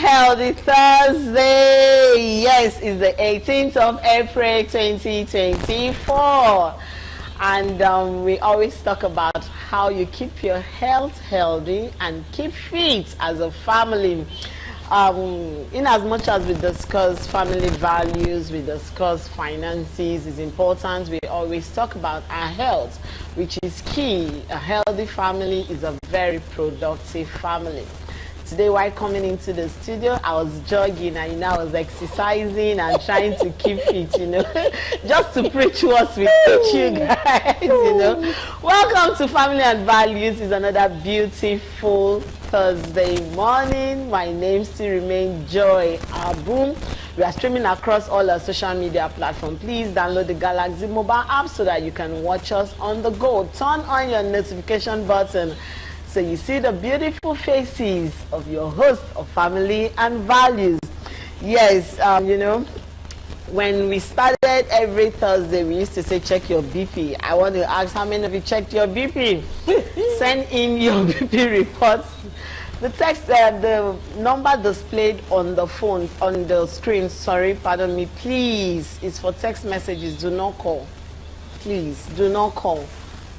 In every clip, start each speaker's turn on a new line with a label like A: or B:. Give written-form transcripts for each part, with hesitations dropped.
A: Healthy Thursday. Yes, it's the 18th of April 2024. And we always talk about how you keep your health healthy and keep fit as a family. In as much as we discuss family values, we discuss finances, is important. We always talk about our health, which is key. A healthy family is a very productive family. Today, while coming into the studio, I was jogging and I was exercising and trying to keep fit, just to preach what we teach you guys, Welcome to Family and Values. It's another beautiful Thursday morning. My name still remains Joy Aboom. We are streaming across all our social media platforms. Please download the Galaxy mobile app so that you can watch us on the go. Turn on your notification button so you see the beautiful faces of your host of Family and Values. Yes, when we started every Thursday, we used to say, check your BP. I want to ask how many of you checked your BP? Send in your BP reports. The text, the number displayed on the phone, on the screen, pardon me, please, is for text messages. Do not call. Please, do not call.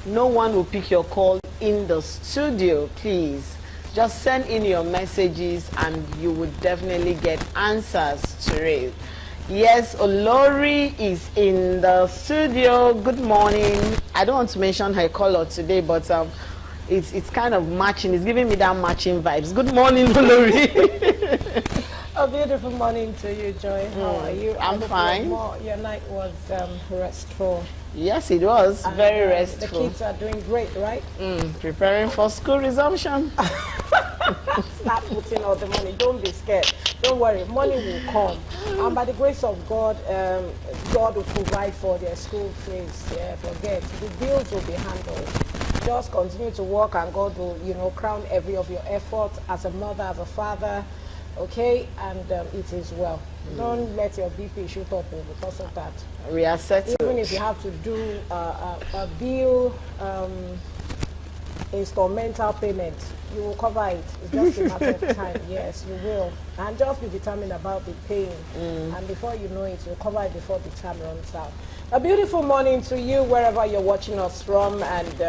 A: No one will pick your call in the studio, please. Just send in your messages and you would definitely get answers to it. Yes, Olori is in the studio. Good morning. I don't want to mention her color today, but it's kind of matching. It's giving me that matching vibes. Good morning, Olori.
B: A beautiful morning to you, Joy. How are you?
A: I'm fine.
B: Your night was restful.
A: Yes, it was very restful.
B: The kids are doing great, right?
A: Preparing for school resumption.
B: Start putting all the money. Don't be scared. Don't worry. Money will come. And by the grace of God, God will provide for their school fees. Yeah, forget. The bills will be handled. Just continue to work and God will, crown every of your effort as a mother, as a father. Okay, and it is well. Don't let your BP shoot up because of that.
A: We are settled.
B: Even if you have to do a bill instrumental payment, you will cover it. It's just a matter of time. Yes, you will. And just be determined about the pain. And before you know it, you'll cover it before the time runs out. A beautiful morning to you wherever you're watching us from. And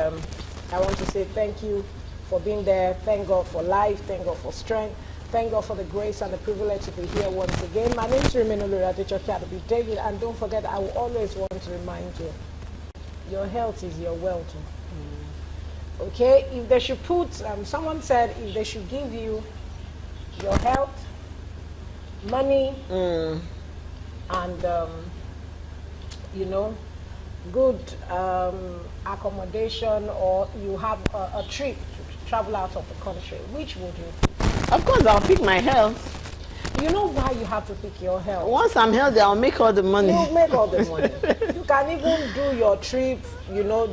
B: I want to say thank you for being there. Thank God for life. Thank God for strength. Thank God for the grace and the privilege to be here once again. My name is David, and don't forget, I will always want to remind you, your health is your wealth. Okay, if they should put, someone said, if they should give you your health, money, and, good accommodation, or you have a trip to travel out of the country, which would you pick?
A: Of course, I'll pick my health.
B: You know why you have to pick your health?
A: Once I'm healthy, I'll make all the money.
B: You'll make all the money. You can even do your trip,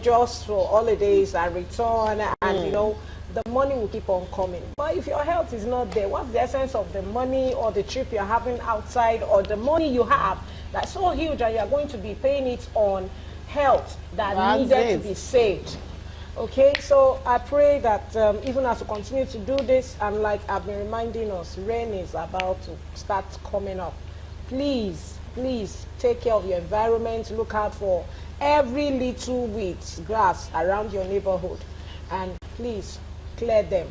B: just for holidays and return, and the money will keep on coming. But if your health is not there, what's the essence of the money or the trip you're having outside, or the money you have that's so huge and you're going to be paying it on health that needed to be saved? Okay, so I pray that even as we continue to do this, and like I've been reminding us, rain is about to start coming up. Please, please take care of your environment. Look out for every little weeds, grass around your neighborhood, and please clear them.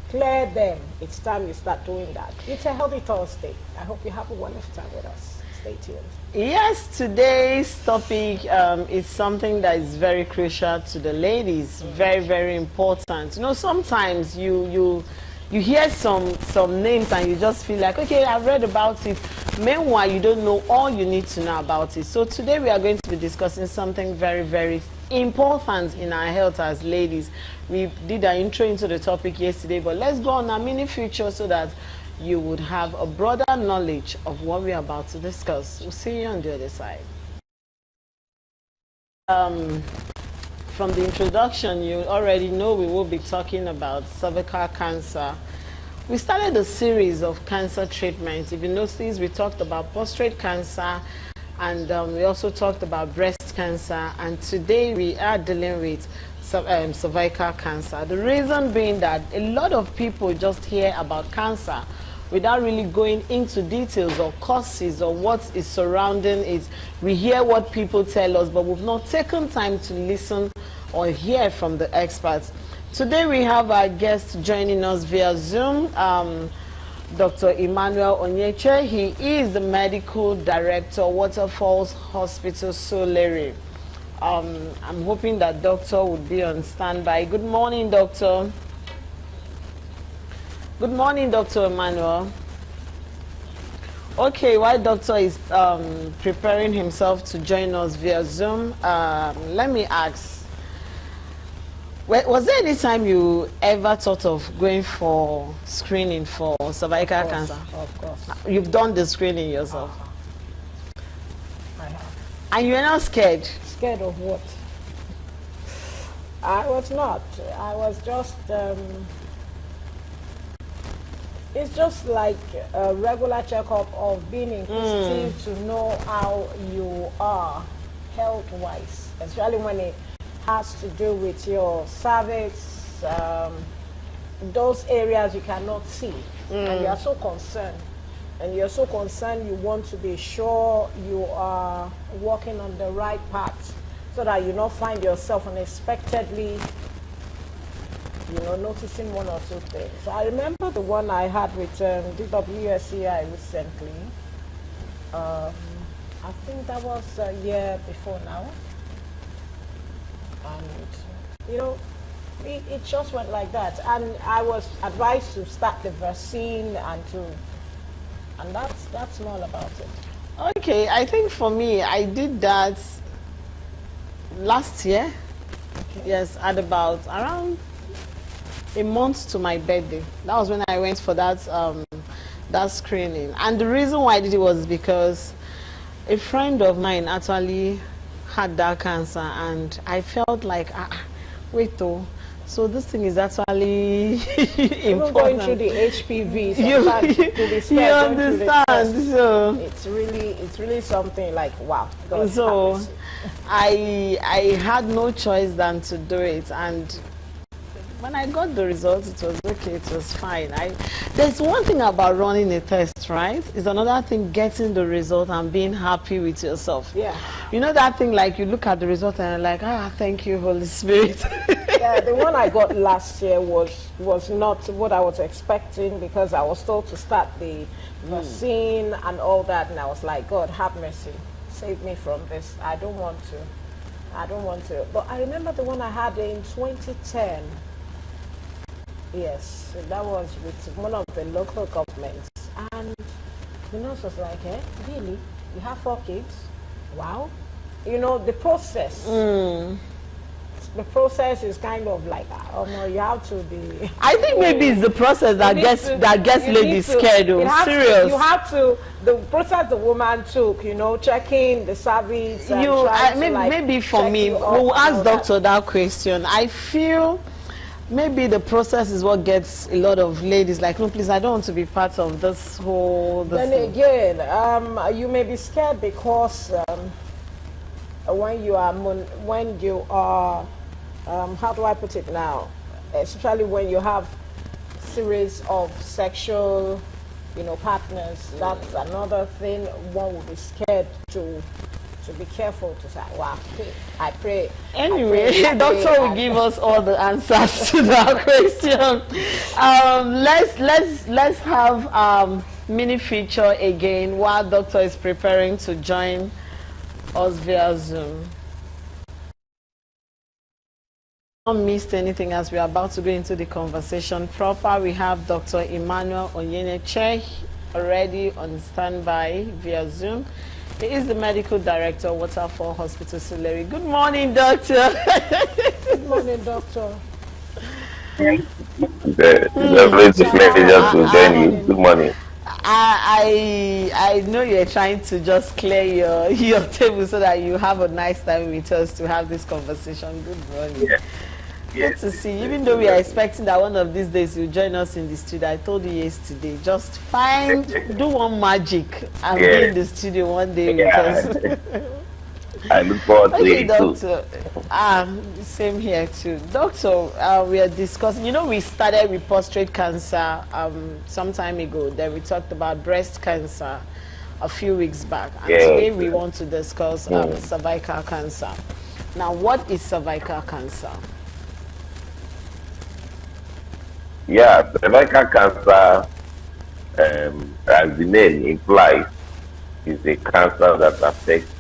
B: Clear them. It's time you start doing that. It's a healthy Thursday. I hope you have a wonderful time with us. Stay tuned.
A: Yes, today's topic is something that is very crucial to the ladies. Very, very important. Sometimes you hear some names and you just feel like, okay, I've read about it. Meanwhile, you don't know all you need to know about it. So today we are going to be discussing something very, very important in our health as ladies. We did an intro into the topic yesterday, but let's go on a mini feature so that you would have a broader knowledge of what we're about to discuss. We'll see you on the other side. From the introduction, you already know we will be talking about cervical cancer. We started a series of cancer treatments. If you notice, we talked about prostate cancer, and we also talked about breast cancer, and today we are dealing with cervical cancer. The reason being that a lot of people just hear about cancer without really going into details or causes or what is surrounding it. We hear what people tell us, but we've not taken time to listen or hear from the experts. Today we have our guest joining us via Zoom, Dr. Emmanuel Onyeche. He is the Medical Director, Waterfalls Hospital, Solere. I'm hoping that doctor would be on standby. Good morning, doctor. Good morning, Dr. Emmanuel. Okay, while doctor is preparing himself to join us via Zoom, let me ask, was there any time you ever thought of going for screening for cervical cancer?
B: Of course.
A: You've done the screening yourself?
B: I have.
A: And you're not scared?
B: Scared of what? I was not. I was just, it's just like a regular checkup of being inquisitive to know how you are health-wise, especially when it has to do with your cervix, those areas you cannot see, and you are so concerned. And you're so concerned, you want to be sure you are walking on the right path so that you don't find yourself unexpectedly, noticing one or two things. So I remember the one I had with DWSCI recently. I think that was a year before now. And, it just went like that. And I was advised to start the vaccine and that's all about it.
A: Okay, I think for me, I did that last year. Okay. Yes, at about around a month to my birthday. That was when I went for that that screening. And the reason why I did it was because a friend of mine actually had that cancer, and I felt like, wait though, so this thing is actually important.
B: Going through the HPV, sometimes you could be scared.
A: You understand? So
B: it's really something like, wow. God,
A: so I had no choice than to do it, and when I got the results, it was okay, it was fine. There's one thing about running a test, right? It's another thing getting the result and being happy with yourself.
B: Yeah.
A: You know that thing, like you look at the result and you're like, thank you, Holy Spirit.
B: Yeah, the one I got last year was not what I was expecting, because I was told to start the vaccine and all that, and I was like, God, have mercy. Save me from this. I don't want to. But I remember the one I had in 2010. Yes, that was with one of the local governments, and the nurse was like, really? You have 4 kids? Wow. The process. The process is kind of like, you have to be.
A: I think maybe it's the process that gets ladies scared. Serious.
B: You have to. The process the woman took, checking the cervix.
A: Maybe for me, we'll ask doctor that question. I feel maybe the process is what gets a lot of ladies like, no, please, I don't want to be part of this whole.
B: Then again, you may be scared because when you are, how do I put it now? Especially when you have series of sexual, partners. That's another thing. One will be scared to be careful to say, wow, I pray.
A: Anyway, doctor will give us all the answers to that question. Let's have mini feature again while doctor is preparing to join us via Zoom. Not missed anything as we are about to go into the conversation proper. We have Dr. Emmanuel Onyeche already on standby via Zoom. He is the Medical Director, Waterfall Hospital, Solere. Good morning, doctor.
B: Good morning, doctor.
C: It's a pleasure to join you. Good morning.
A: I know you're trying to just clear your table so that you have a nice time with us to have this conversation. Good morning.
C: Yeah.
A: Good to see you. Even though we are expecting that one of these days you'll join us in the studio, I told you yesterday, just do one magic and be in the studio one day with us.
C: I look forward to it
A: doctor.
C: too.
A: Same here too. Doctor, we are discussing, we started with prostate cancer some time ago. Then we talked about breast cancer a few weeks back. And today we want to discuss cervical cancer. Now, what is cervical cancer?
C: Yeah, cervical cancer, as the name implies, is a cancer that affects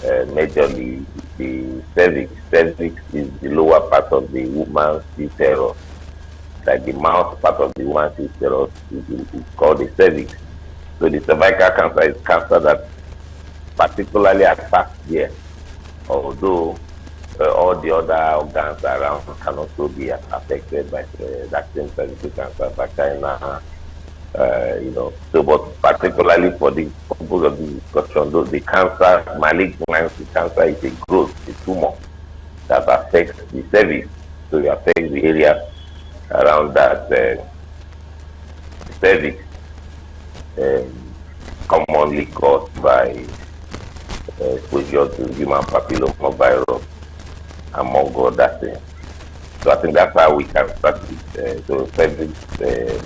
C: majorly the cervix. Cervix is the lower part of the woman's uterus. Like the mouth part of the woman's uterus is called the cervix. So the cervical cancer is cancer that particularly attacks there. Although all the other organs around can also be affected by that same cervical cancer, vagina, so but particularly for the purpose of the discussion, though the cancer, malignancy cancer is a growth, a tumor that affects the cervix, so it affects the area around that cervix, commonly caused by exposure to human papilloma virus, among other things. So I think that's how we can start with so cervix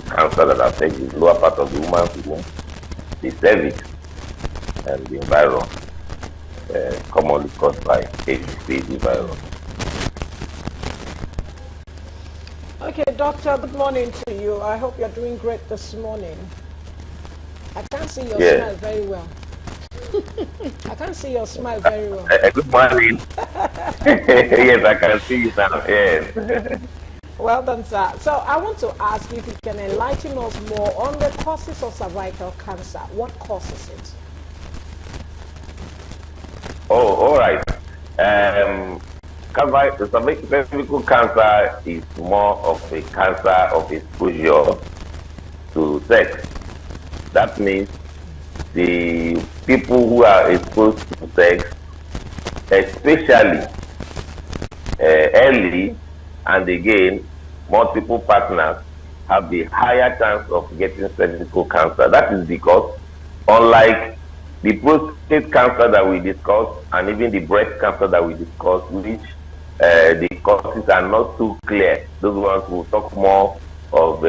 C: cancer that affects the lower part of the woman's womb, the cervix, and the environment, commonly caused by HPV virus.
B: Okay, doctor, good morning to you. I hope you're doing great this morning. I can't see your smile very well. I can't see your smile very well.
C: Good morning. Yes, I can see you now. Yes.
B: Well done, sir. So I want to ask if you can enlighten us more on the causes of cervical cancer. What causes it?
C: Oh, all right. Cervical cancer is more of a cancer of exposure to sex. That means the people who are exposed to sex, especially early and again, multiple partners have the higher chance of getting cervical cancer. That is because, unlike the prostate cancer that we discussed and even the breast cancer that we discussed, which the causes are not too clear, those ones will talk more of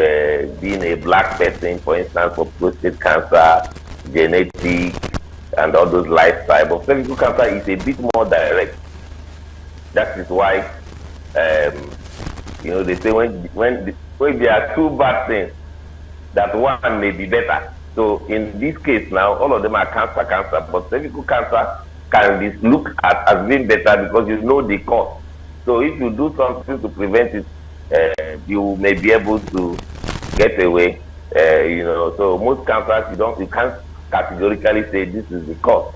C: being a black person, for instance, for prostate cancer, genetic, and all those lifestyle. But cervical cancer is a bit more direct. That is why, they say when there are two bad things, that one may be better. So in this case now, all of them are cancer, but cervical cancer can be looked at as being better because you know the cause. So if you do something to prevent it, you may be able to get away. So most cancers you can't categorically say this is the cause.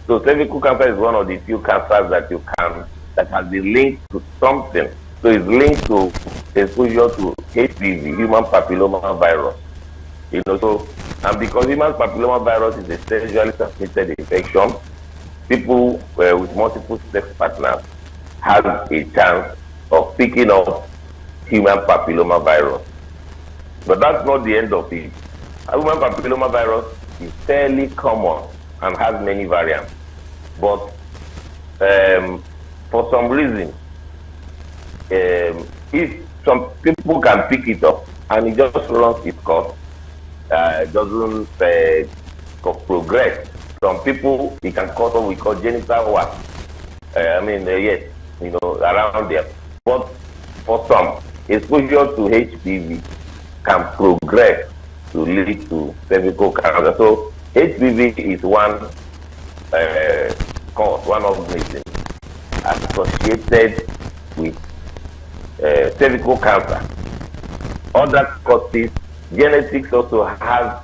C: So cervical cancer is one of the few cancers that has been linked to something. So it's linked to exposure to HPV, human papilloma virus. And because human papilloma virus is a sexually transmitted infection, people with multiple sex partners have a chance of picking up human papilloma virus. But that's not the end of it. Human papilloma virus is fairly common and has many variants. But for some reason, if some people can pick it up and it just runs its course, doesn't progress. Some people, it can cause what we call genital warts. Yes, around there. But for some, exposure to HPV can progress to lead to cervical cancer. So HPV is one cause, one organism associated with cervical cancer. Other causes, genetics also has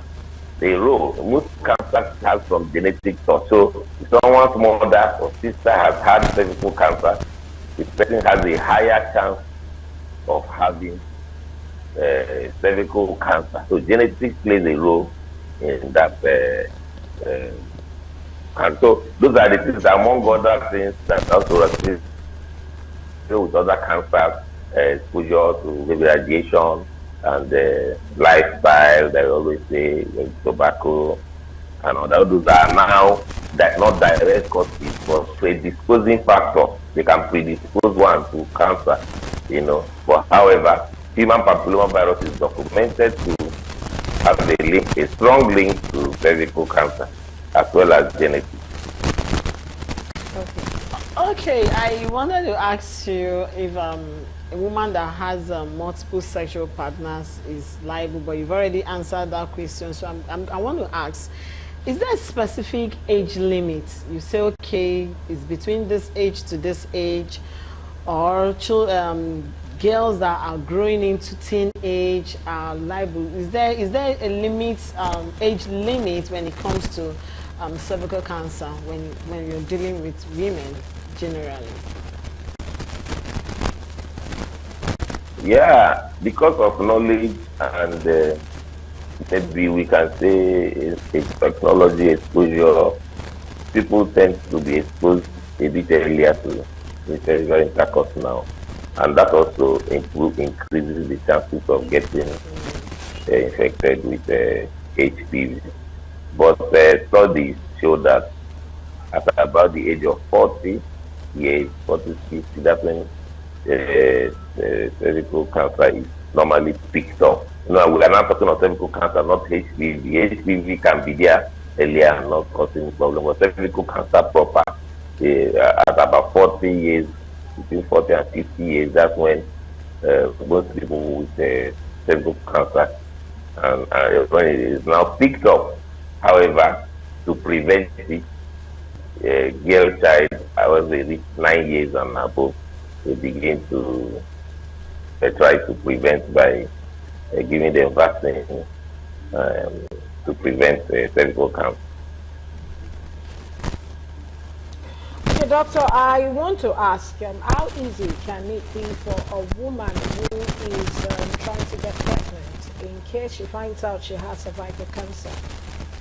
C: a role. Most cancers have some genetic touch. So if someone's mother or sister has had cervical cancer, the person has a higher chance of having cervical cancer. So genetics plays a role in that. And so those are the things, among other things, that also assist with other cancers, exposure to maybe radiation and lifestyle, they always say, tobacco and all that. Those are now not direct causes, but predisposing factors they can predispose one to cancer, you know. But however, human papillomavirus is documented to have a strong link to cervical cancer as well as genetics.
A: Okay, I wanted to ask you if a woman that has multiple sexual partners is liable, but you've already answered that question. So I want to ask, is there a specific age limit? You say, okay, it's between this age to this age, or girls that are growing into teenage are liable. Is there a limit, age limit when it comes to cervical cancer when you're dealing with women generally?
C: Yeah, because of knowledge and maybe we can say it's technology exposure, people tend to be exposed a bit earlier to sexual intercourse now, and that also increases the chances of getting infected with HPV. But studies show that at about the age of 40 years, 40, 50, that's when cervical cancer is normally picked up. No, we are not talking of cervical cancer, not HPV. HPV can be there earlier and not causing problem. But cervical cancer proper, at about 40 years, between 40 and 50 years, that's when most people with cervical cancer, and when it is now picked up. However, to prevent it, girl child, however, they reach 9 years and above, they begin to try to prevent by giving them vaccine to prevent cervical cancer.
B: Okay, doctor, I want to ask, how easy can it be for a woman who is trying to get pregnant in case she finds out she has cervical cancer?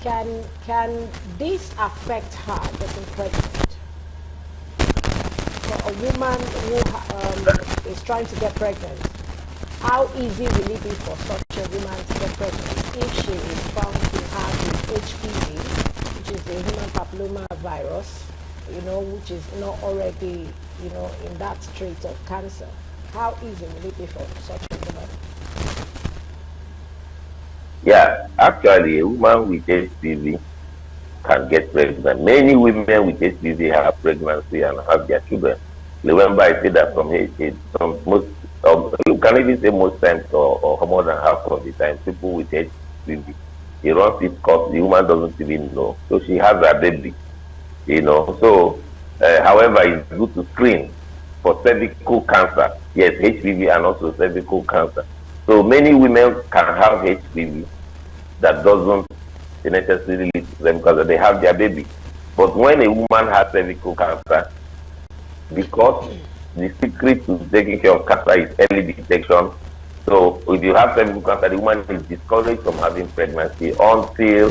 B: Can this affect her getting pregnant? For a woman who is trying to get pregnant, how easy will it be for such a woman to get pregnant if she is found to have the HPV, which is the human papilloma virus, you know, which is not already, you know, in that trait of cancer? How easy will it be for such a woman?
C: Yeah, actually, a woman with HPV can get pregnant. Many women with HPV have pregnancy and have their children. Remember, I said that from most, you can even say most times, or more than half of the time, people with HPV, they runs its course, the woman doesn't even know. So she has a baby, you know. So, however, it's good to screen for cervical cancer. Yes, HPV and also cervical cancer. So many women can have HPV that doesn't necessarily lead to them because they have their baby. But when a woman has cervical cancer, because the secret to taking care of cancer is early detection. So if you have cervical cancer, the woman is discouraged from having pregnancy until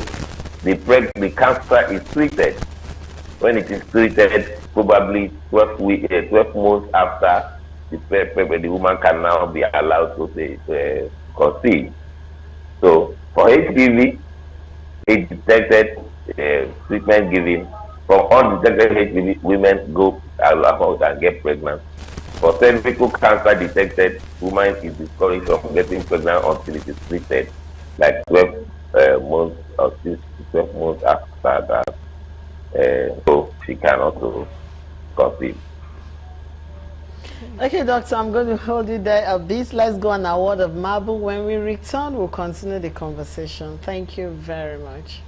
C: the cancer is treated. When it is treated, probably 12 months after the woman can now be allowed to conceive. So for HPV, it detected treatment given. For undetected HPV, women go out and get pregnant. For cervical cancer detected, women is discouraged from getting pregnant until it is treated, like 12 months or 6 to 12 months after that. So she can also conceive.
A: Okay, doctor, I'm going to hold you there a bit. Let's go on our word of marble. When we return, we'll continue the conversation. Thank you very much.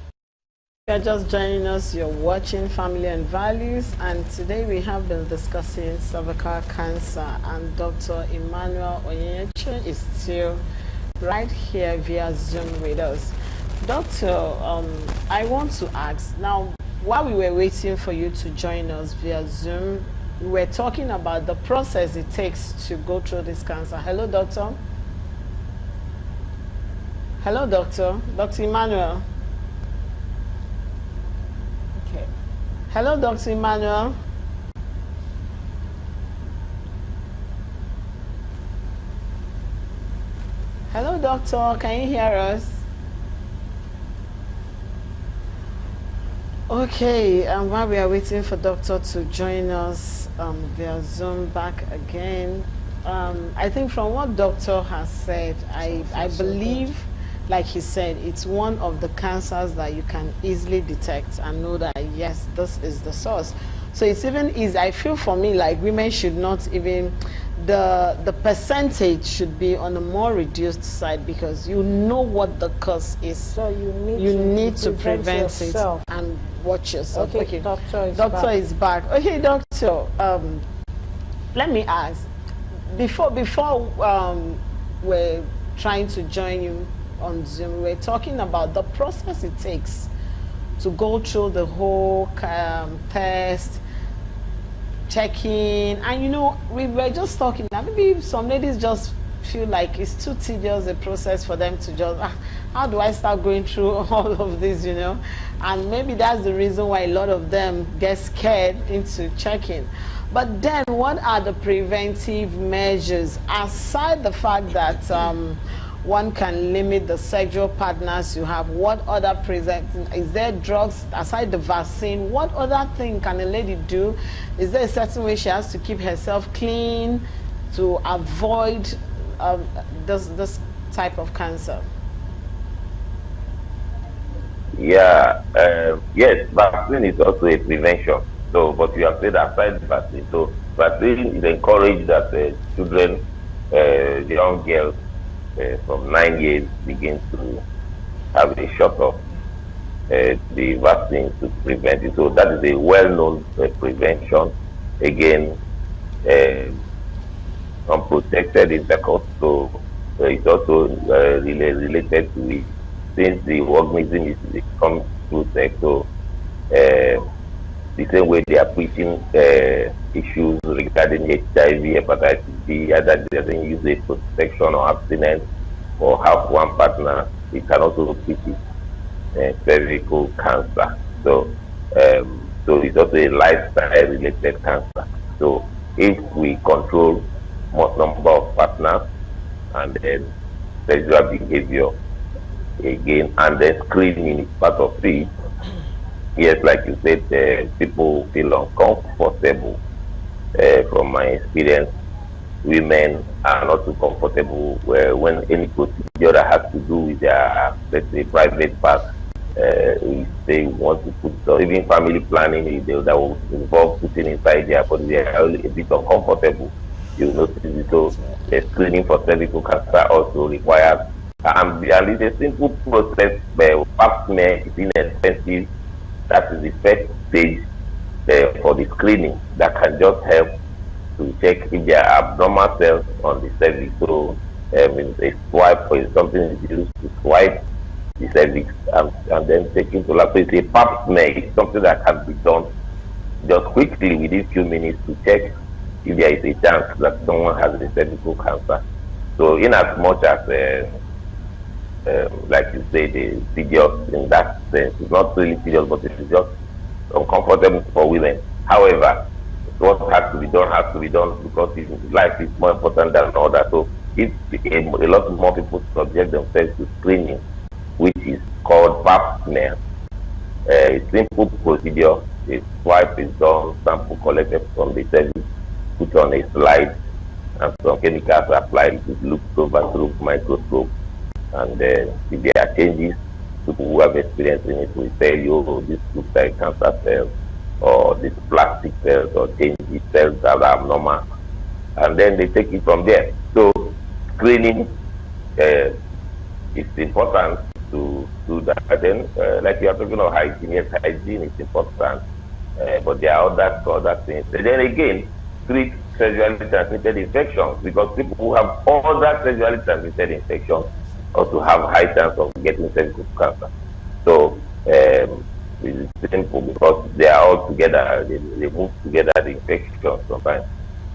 A: If you're just joining us, you're watching Family and Values, and today we have been discussing cervical cancer, and Dr. Emmanuel Onyenche is still right here via Zoom with us. Doctor, I want to ask, now, while we were waiting for you to join us via Zoom, we were talking about the process it takes to go through this cancer. Hello, doctor. Hello, doctor. Dr. Emmanuel.
B: Okay.
A: Hello, Dr. Emmanuel. Hello, doctor. Can you hear us? Okay, and while we are waiting for doctor to join us, via Zoom back again. I think from what doctor has said, I believe, like he said, it's one of the cancers that you can easily detect and know that yes, this is the source. So it's even easy. I feel for me like women should not even, the percentage should be on a more reduced side, because you know what the cause is.
B: So you need to
A: prevent
B: yourself.
A: it and watch yourself.
B: Okay, doctor
A: is back. Okay, doctor. Let me ask. Before we're trying to join you on Zoom, we're talking about the process it takes to go through the whole test, checking, and you know, we were just talking now, maybe some ladies just feel like it's too tedious a process for them to just, how do I start going through all of this, you know? And maybe that's the reason why a lot of them get scared into checking. But then what are the preventive measures, aside the fact that one can limit the sexual partners you have? What other is there drugs aside the vaccine? What other thing can a lady do? Is there a certain way she has to keep herself clean to avoid this type of cancer?
C: Yeah, yes, vaccine is also a prevention. So, but you have said aside the vaccine. So, vaccine is encouraged that children, young girls from 9 years begin to have a shot of the vaccine to prevent it. So that is a well-known prevention. Again, unprotected intercourse. So it's also related to it, since the organism is comes through sex. So the same way they are preaching issues regarding HIV, hepatitis B, that they doesn't use a protection or abstinence or have one partner, it can also preach it, cervical cancer. So, so it's also a lifestyle-related cancer. So, if we control most number of partners and then sexual behavior again, and then screening is part of it. Yes, like you said, people feel uncomfortable. From my experience, women are not too comfortable when any procedure that has to do with their, let's say, private part. If they want to put, or even family planning, that will involve putting inside their body, they are a bit uncomfortable. You notice it. So, screening for cervical cancer also requires, and it's a simple process. Pap smear is inexpensive. That is the first stage for the screening that can just help to check if there are abnormal cells on the cervix. So, a swipe or something is used to swipe the cervix and then taking to lab. So it's a pap smear. It's something that can be done just quickly within a few minutes to check if there is a chance that someone has a cervical cancer. So, in as much as like you say, the serious in that sense, it's not really serious, but it's just uncomfortable for women. However, what has to be done because life is more important than all that. So, if a lot more people subject themselves to screening, which is called pap smear, a simple procedure. A swipe is done, sample collected from the cervix, put on a slide, and some chemicals applied. It is looked over through microscope, and if there are changes, people who have experience in it will tell you, oh, this looks like cancer cells, or this plastic cells, or changes cells that are abnormal, and then they take it from there. So screening is important to do that. But then, like you are talking about hygiene, yes, hygiene is important, but there are other things. And then again, treat sexually transmitted infections, because people who have other sexually transmitted infections also have high chance of getting cervical cancer. So it's simple because they are all together, they move together, the infections sometimes.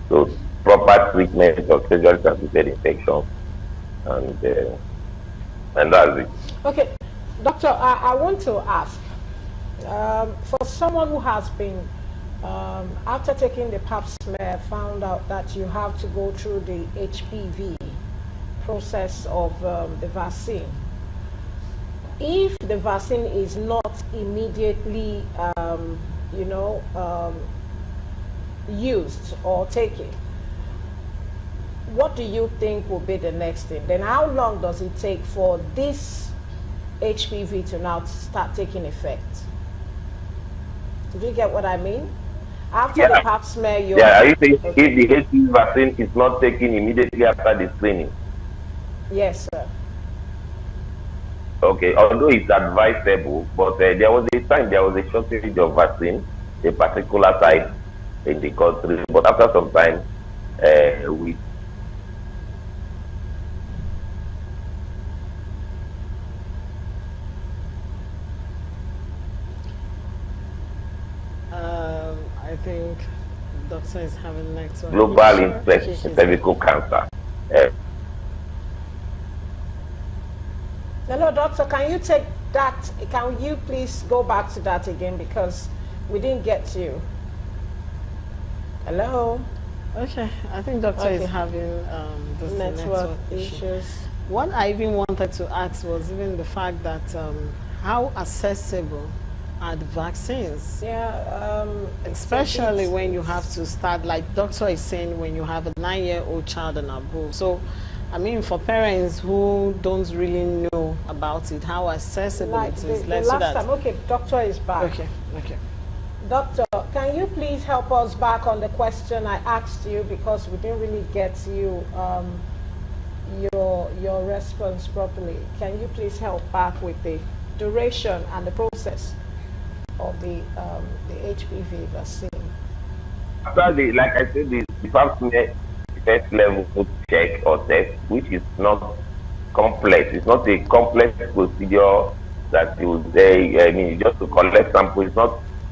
C: So proper treatment of sexually transmitted infections, and that's it.
B: Okay, doctor, I want to ask, for someone who has been, after taking the pap smear, found out that you have to go through the HPV process of the vaccine. If the vaccine is not immediately, used or taken, what do you think will be the next thing? Then how long does it take for this HPV to now start taking effect? Did you get what I mean? After the pap smear,
C: are you saying if the HPV vaccine is not taken immediately after the screening?
B: Yes, sir.
C: Okay, although it's advisable, but there was a time there was a shortage of vaccine, a particular site in the country. But after some time, we
A: I think doctor is having network
C: global
A: issue.
C: infection, cervical cancer.
B: Hello, doctor. Can you take that? Can you please go back to that again because we didn't get you. Hello.
A: Okay, I think doctor is having this network
B: issues.
A: What I even wanted to ask was even the fact that how accessible are the vaccines?
B: Yeah,
A: especially when you have to start, like doctor is saying, when you have a 9-year-old child and above. So, I mean, for parents who don't really know about it, how accessible
B: like
A: it is.
B: The last time, okay, doctor is back.
A: Okay.
B: Doctor, can you please help us back on the question I asked you because we didn't really get you your response properly. Can you please help back with the duration and the process of the HPV vaccine?
C: After like I said, the first level check or test, which is not complex. It's not a complex procedure that you say. I mean, just to collect sample.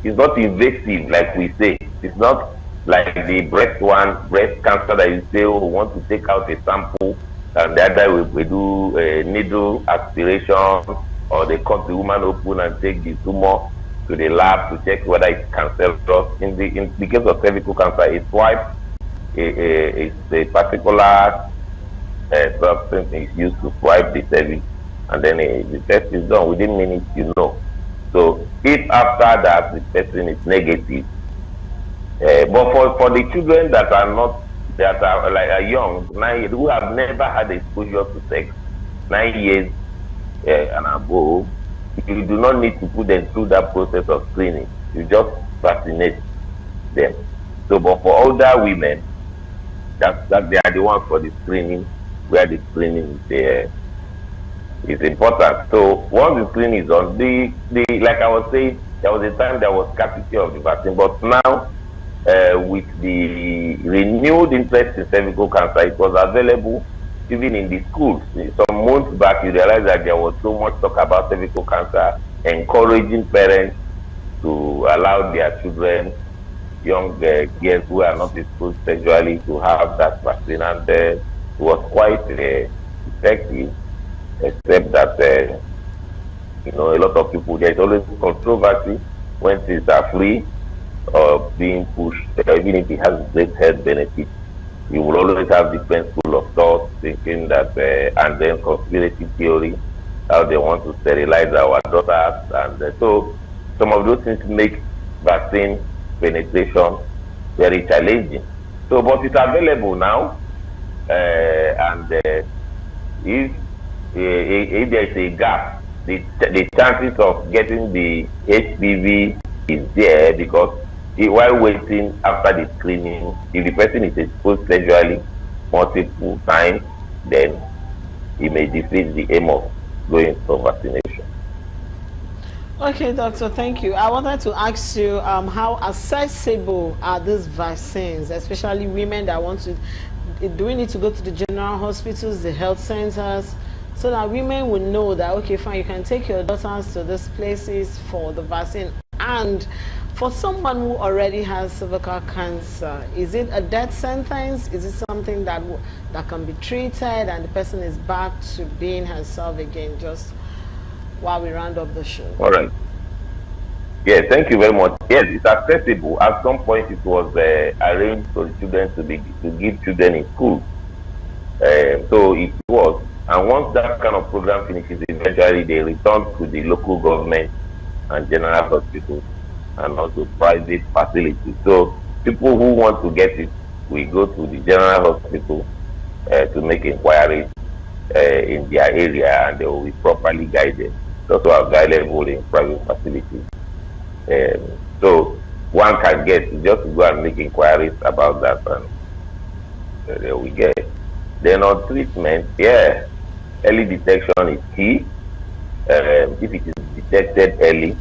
C: It's not invasive like we say. It's not like the breast cancer that you say, oh, we want to take out a sample, and the other we do a needle aspiration, or they cut the woman open and take the tumor to the lab to check whether it's cancerous. In the case of cervical cancer, it's swipe. It's a particular substance is used to swipe the cervix, and then the test is done within minutes. So if after that the person is negative, but for the children that are young, 9 years, who have never had exposure to sex, 9 years and above, you do not need to put them through that process of screening. You just vaccinate them. So, but for older women, that they are the ones for the screening, where the screening is important. So once the screening is on, the like I was saying, there was a time there was scarcity of the vaccine, but now with the renewed interest in cervical cancer, it was available even in the schools. Some months back, you realize that there was so much talk about cervical cancer, encouraging parents to allow their children, young girls who are not exposed sexually, to have that vaccine, and it was quite effective, except that a lot of people, there's always controversy when things are free or being pushed, even if it has great health benefits. You will always have different school of thought thinking that, and then conspiracy theory, how they want to sterilize our daughters, and so some of those things make vaccine penetration very challenging. So, but it's available now, and if there is a gap, the chances of getting the HPV is there, because while waiting after the screening, if the person is exposed sexually multiple times, then it may defeat the aim of going for vaccination.
A: Okay, doctor, thank you. I wanted to ask you how accessible are these vaccines, especially women that want to. Do we need to go to the general hospitals, the health centers, so that women will know that, okay, fine, you can take your daughters to these places for the vaccine? And for someone who already has cervical cancer, is it a death sentence? Is it something that can be treated and the person is back to being herself again, just while we round up the show?
C: All right. Yes, thank you very much. Yes, it's accessible. At some point, it was arranged for children to give children in school. So it was. And once that kind of program finishes, eventually they return to the local government and general hospitals and also private facilities. So People who want to get it, we go to the general hospital to make inquiries in their area, and they will be properly guided. It's also available in private facilities. So one can get just to go and make inquiries about that, and they will get. Then on treatment, yeah, early detection is key. If it is detected early,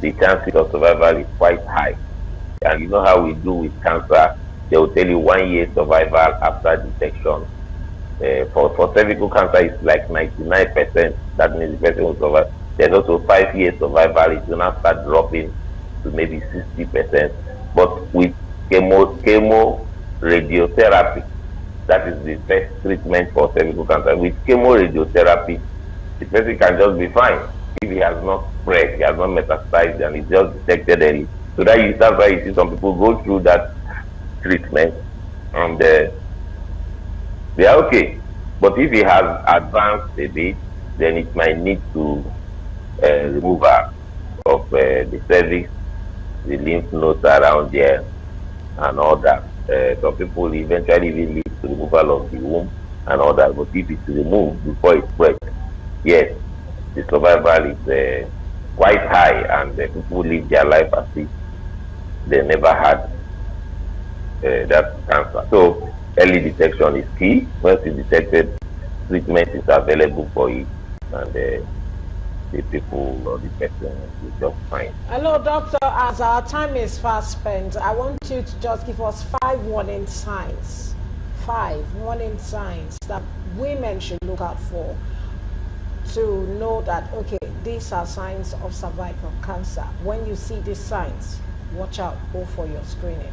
C: the chances of survival is quite high. And you know how we do with cancer, they will tell you 1 year survival after detection. For cervical cancer, it's like 99%. That means the person will survive. There's also 5 years survival. It will now start dropping to maybe 60%. But with chemo radiotherapy, that is the best treatment for cervical cancer. With chemo radiotherapy, the person can just be fine if he has not spread, he has not metastasized, and it's just detected early. So that's why you see some people go through that treatment and they are okay. But if he has advanced a bit, then it might need to removal of the cervix, the lymph nodes around there, and all that. Some people eventually even lead to removal of the womb and all that. But if it's removed before it spreads, yes, the survival is quite high, and people live their life as if they never had that cancer. So early detection is key. Once it's detected, treatment is available for it, and the people or the person is just fine.
B: Hello, doctor. As our time is fast spent, I want you to just give us 5 warning signs. 5 warning signs that women should look out for to know that, okay, these are signs of cervical cancer. When you see these signs, watch out, go for your screening.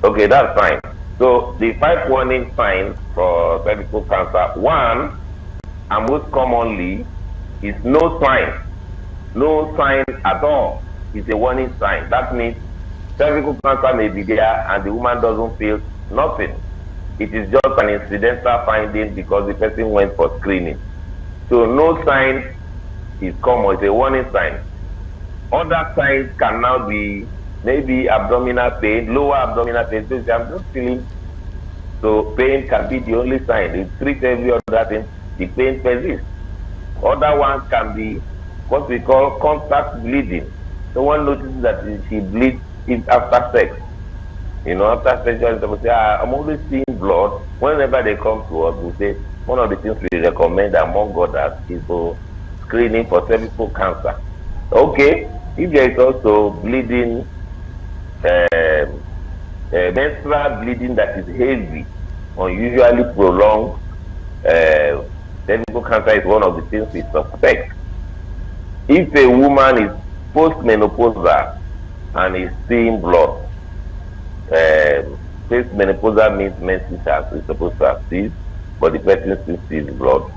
C: Okay, that's fine. So the 5 warning signs for cervical cancer, one, and most commonly, is no sign. No sign at all is a warning sign. That means cervical cancer may be there and the woman doesn't feel nothing. It is just an incidental finding because the person went for screening. So no sign is common, it's a warning sign. Other signs can now be maybe abdominal pain, lower abdominal pain. So I'm just feeling, so pain can be the only sign. You treat every other thing, the pain persists. Other ones can be what we call contact bleeding. Someone notices that she bleeds after sex. After sexual intercourse, say, I'm always seeing blood. Whenever they come to us, we say one of the things we recommend among others is for screening for cervical cancer. Okay, if there is also bleeding, menstrual bleeding that is heavy, unusually prolonged, cervical cancer is one of the things we suspect. If a woman is postmenopausal and is seeing blood, postmenopausal means menses is supposed to have ceased, but the person still sees blood.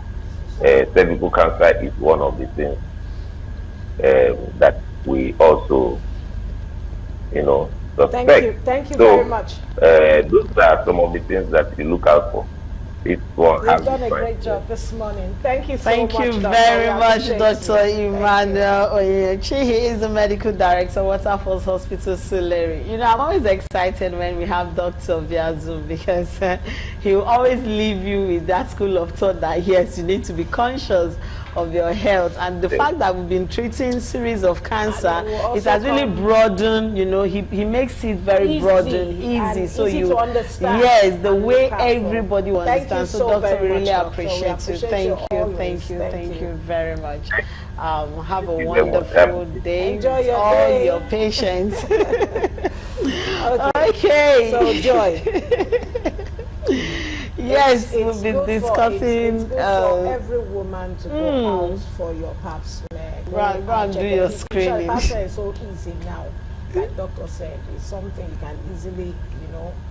C: Cervical cancer is one of the things that we also, suspect.
B: Thank you very much.
C: Those are some of the things that you look out for. If one
B: You've done a great job this morning. Thank you so much.
A: Thank you very much, Dr. Emmanuel Oyechi. He is the medical director, Waterfalls Hospital, Sulere. I'm always excited when we have Dr. via Zoom because he will always leave you with that school of thought that yes, you need to be conscious of your health, and the fact that we've been treating series of cancer, it has really broadened. He makes it very broad and easy, so
B: easy to understand.
A: Yes, the way everybody will understand. So, Doctor, we really appreciate you. Thank you very much. Have a wonderful day.
B: Enjoy your
A: all
B: day.
A: your patients. Okay.
B: So, Joy.
A: Yes, we'll be discussing.
B: It's good for every woman to go out for your pap smear.
A: Go and do your screening.
B: Pap smear is so easy now. Like doctor said, it's something you can easily,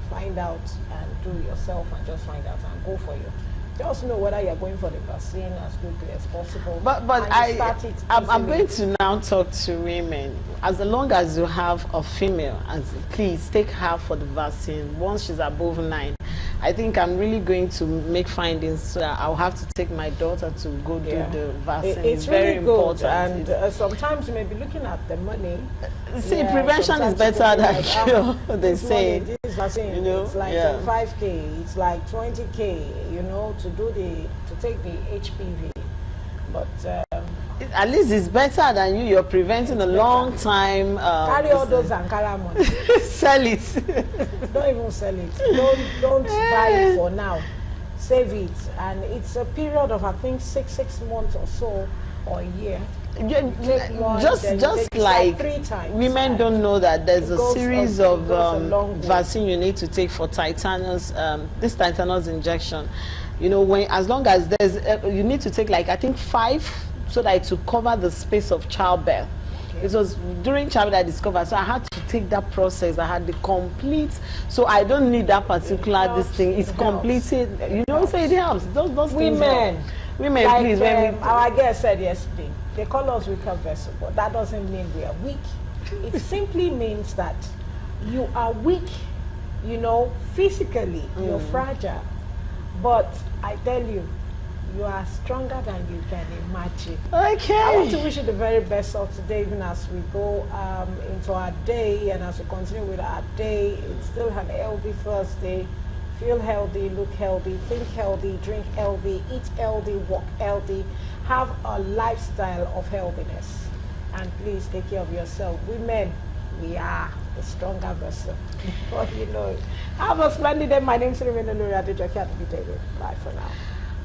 B: find out and do yourself and just find out and go for you. Just know whether you're going for the vaccine as quickly as possible.
A: But I'm going to now talk to women. As long as you have a female, please take her for the vaccine once she's above 9. I think I'm really going to make findings, so I'll have to take my daughter to go do the vaccine.
B: It's
A: very
B: really good,
A: important.
B: and sometimes you may be looking at the money.
A: See, prevention is better than cure, they say.
B: Money, this vaccine,
A: you know,
B: it's like 25K, it's like 20K, you know, to take the HPV. But
A: at least it's better than you're preventing a long time.
B: Carry all those Ankara money.
A: Sell it.
B: Don't even sell it. Don't buy it for now. Save it, and it's a period of, I think, six months or so, or a year.
A: Just like
B: 3 times.
A: Women don't know that there's a series of vaccine you need to take for tetanus, this tetanus injection. You know, as long as there's, you need to take, like, I think 5, so that to cover the space of childbirth. Okay. It was during childbirth I discovered, so I had to take that process. I had the complete, so I don't need that particular this thing. It's completed. You know, so it helps. Those
B: women,
A: like, please.
B: Our guest said yesterday, they call us weaker vessel, but that doesn't mean we are weak. It simply means that you are weak, you know, physically. You're fragile, but I tell you, you are stronger than you can imagine.
A: Okay.
B: I want to wish you the very best of today, even as we go into our day, and as we continue with our day. It's still an healthy Thursday. Feel healthy, look healthy, think healthy, drink healthy, eat healthy, walk healthy. Have a lifestyle of healthiness. And please take care of yourself. Women, we are the stronger vessel. But you know it. Have a splendid day. My name is Rimene Luriadejoki. Bye for now.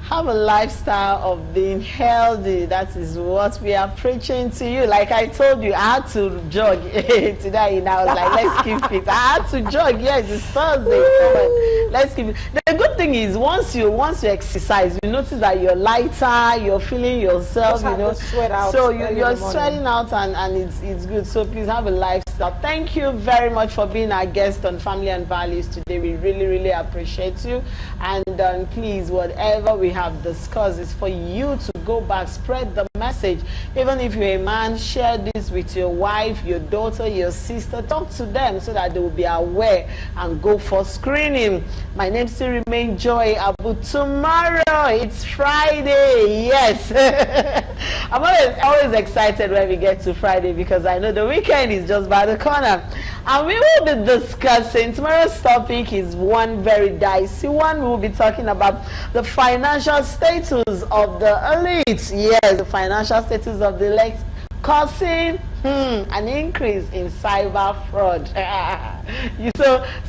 A: Have a lifestyle of being healthy. That is what we are preaching to you. Like I told you, I had to jog today, and I was like, let's keep fit. I had to jog. Yes, it's Thursday. Let's keep it. The good thing is, once you exercise, you notice that you're lighter, you're feeling yourself, you know. So you're sweating out, and it's good. So please have a lifestyle. Thank you very much for being our guest on Family and Values today. We really, really appreciate you. And please, whatever we have discussed is for you to go back, spread the message. Even if you're a man, share this with your wife, your daughter, your sister. Talk to them so that they will be aware and go for screening. My name still remains Joy Abu. Tomorrow, it's Friday. Yes. I'm always excited when we get to Friday, because I know the weekend is just by the corner. And we will be discussing, tomorrow's topic is one very dicey one. We will be talking about the financial status of the elites. Yes, the financial status of the elites causing an increase in cyber fraud.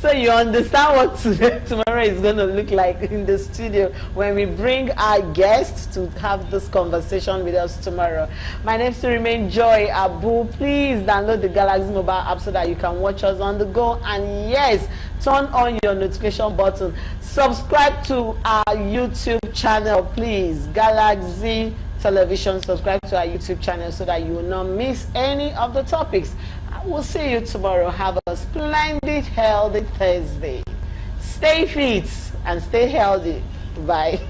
A: So you understand what tomorrow is going to look like in the studio when we bring our guests to have this conversation with us tomorrow. My name still remains Joy Abu. Please download the Galaxy mobile app so that you can watch us on the go. And yes, turn on your notification button. Subscribe to our YouTube channel, please. Galaxy Television. Subscribe to our YouTube channel so that you will not miss any of the topics. I will see you tomorrow. Have a splendid, healthy Thursday. Stay fit and stay healthy. Bye.